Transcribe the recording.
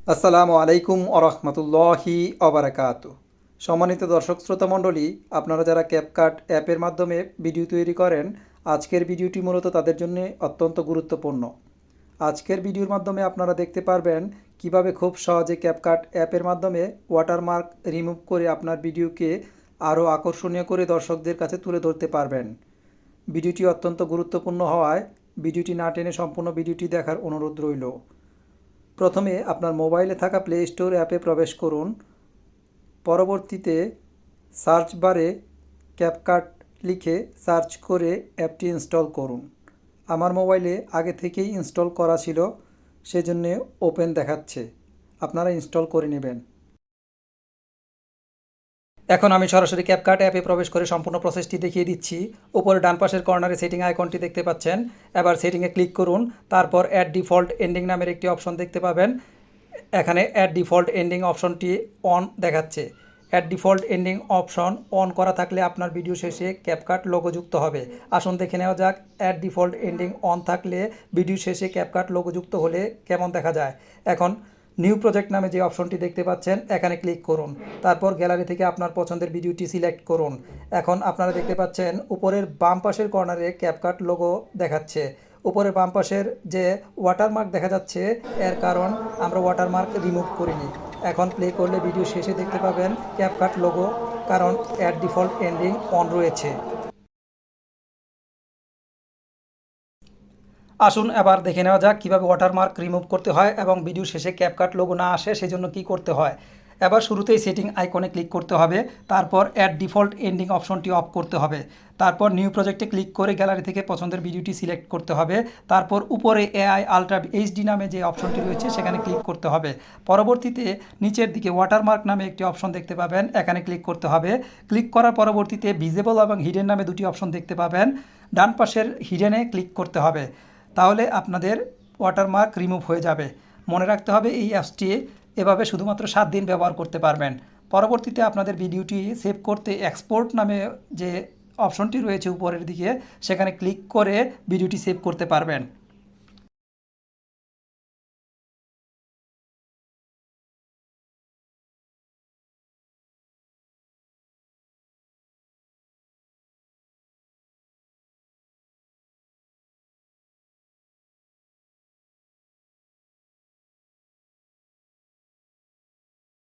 আসসালামু আলাইকুম আরহামতুল্লাহি অবরাকাতু। সম্মানিত দর্শক শ্রোতা মণ্ডলী, আপনারা যারা ক্যাপকাট অ্যাপের মাধ্যমে ভিডিও তৈরি করেন, আজকের ভিডিওটি মূলত তাদের জন্য অত্যন্ত গুরুত্বপূর্ণ। আজকের ভিডিওর মাধ্যমে আপনারা দেখতে পারবেন কিভাবে খুব সহজে ক্যাপকাট অ্যাপের মাধ্যমে ওয়াটারমার্ক রিমুভ করে আপনার ভিডিওকে আরও আকর্ষণীয় করে দর্শকদের কাছে তুলে ধরতে পারবেন। ভিডিওটি অত্যন্ত গুরুত্বপূর্ণ হওয়ায় ভিডিওটি না টেনে সম্পূর্ণ ভিডিওটি দেখার অনুরোধ রইল। প্রথমে আপনার মোবাইলে থাকা প্লে স্টোর অ্যাপে প্রবেশ করুন। পরবর্তীতে সার্চ বারে ক্যাপকাট লিখে সার্চ করে অ্যাপটি ইনস্টল করুন। আমার মোবাইলে আগে থেকেই ইনস্টল করা ছিল, সেজন্য ওপেন দেখাচ্ছে। আপনারা ইনস্টল করে নেবেন। এখন আমি সরাসরি ক্যাপকাট অ্যাপে প্রবেশ করে সম্পূর্ণ প্রসেসটি দেখিয়ে দিচ্ছি। উপরে ডান পাশের কর্নারে সেটিং আইকনটি দেখতে পাচ্ছেন। এবার সেটিংয়ে ক্লিক করুন। তারপর অ্যাড ডিফল্ট এন্ডিং নামের একটি অপশন দেখতে পাবেন। এখানে অ্যাড ডিফল্ট এন্ডিং অপশনটি অন দেখাচ্ছে। Add default ending option on করা থাকলে আপনার ভিডিও শেষে ক্যাপকাট লোগো যুক্ত হবে। আসুন দেখে নেওয়া যাক অ্যাড ডিফল্ট এন্ডিং অন থাকলে ভিডিও শেষে ক্যাপকাট লোগো যুক্ত হলে কেমন দেখা যায়। এখন নিউ প্রজেক্ট নামে যে অপশনটি দেখতে পাচ্ছেন এখানে ক্লিক করুন। তারপর গ্যালারি থেকে আপনার পছন্দের ভিডিওটি সিলেক্ট করুন। এখন আপনারা দেখতে পাচ্ছেন উপরের বাম পাশের কর্নারে ক্যাপকাট লোগো দেখাচ্ছে। উপরে বাম পাশের যে ওয়াটারমার্ক দেখা যাচ্ছে, এর কারণ আমরা ওয়াটারমার্ক রিমুভ করিনি। এখন প্লে করলে ভিডিও শেষে দেখতে পাবেন ক্যাপকাট লোগো, কারণ অ্যাড ডিফল্ট এন্ডিং অন রয়েছে। আসুন এবার দেখে নেওয়া যাক কীভাবে ওয়াটারমার্ক রিমুভ করতে হয় এবং ভিডিও শেষে ক্যাপকাট লোগো না আসে সেজন্য কী করতে হয়। এবার শুরুতেই সেটিং আইকনে ক্লিক করতে হবে। তারপর অ্যাড ডিফল্ট এন্ডিং অপশনটি অফ করতে হবে। তারপর নিউ প্রজেক্টে ক্লিক করে গ্যালারি থেকে পছন্দের ভিডিওটি সিলেক্ট করতে হবে। তারপর উপরে এআই আলট্রা এইচডি নামে যে অপশনটি রয়েছে সেখানে ক্লিক করতে হবে। পরবর্তীতে নিচের দিকে ওয়াটারমার্ক নামে একটি অপশন দেখতে পাবেন, এখানে ক্লিক করতে হবে। ক্লিক করার পরবর্তীতে ভিজিবল এবং হিডেন নামে দুটি অপশন দেখতে পাবেন। ডান পাশের হিডেনে ক্লিক করতে হবে, তাহলে আপনাদের ওয়াটারমার্ক রিমুভ হয়ে যাবে। মনে রাখতে হবে এই অ্যাপসটি এভাবে শুধুমাত্র 7 দিন ব্যবহার করতে পারবেন। পরবর্তীতে আপনাদের ভিডিওটি সেভ করতে এক্সপোর্ট নামে যে অপশনটি রয়েছে উপরের দিকে সেখানে ক্লিক করে ভিডিওটি সেভ করতে পারবেন।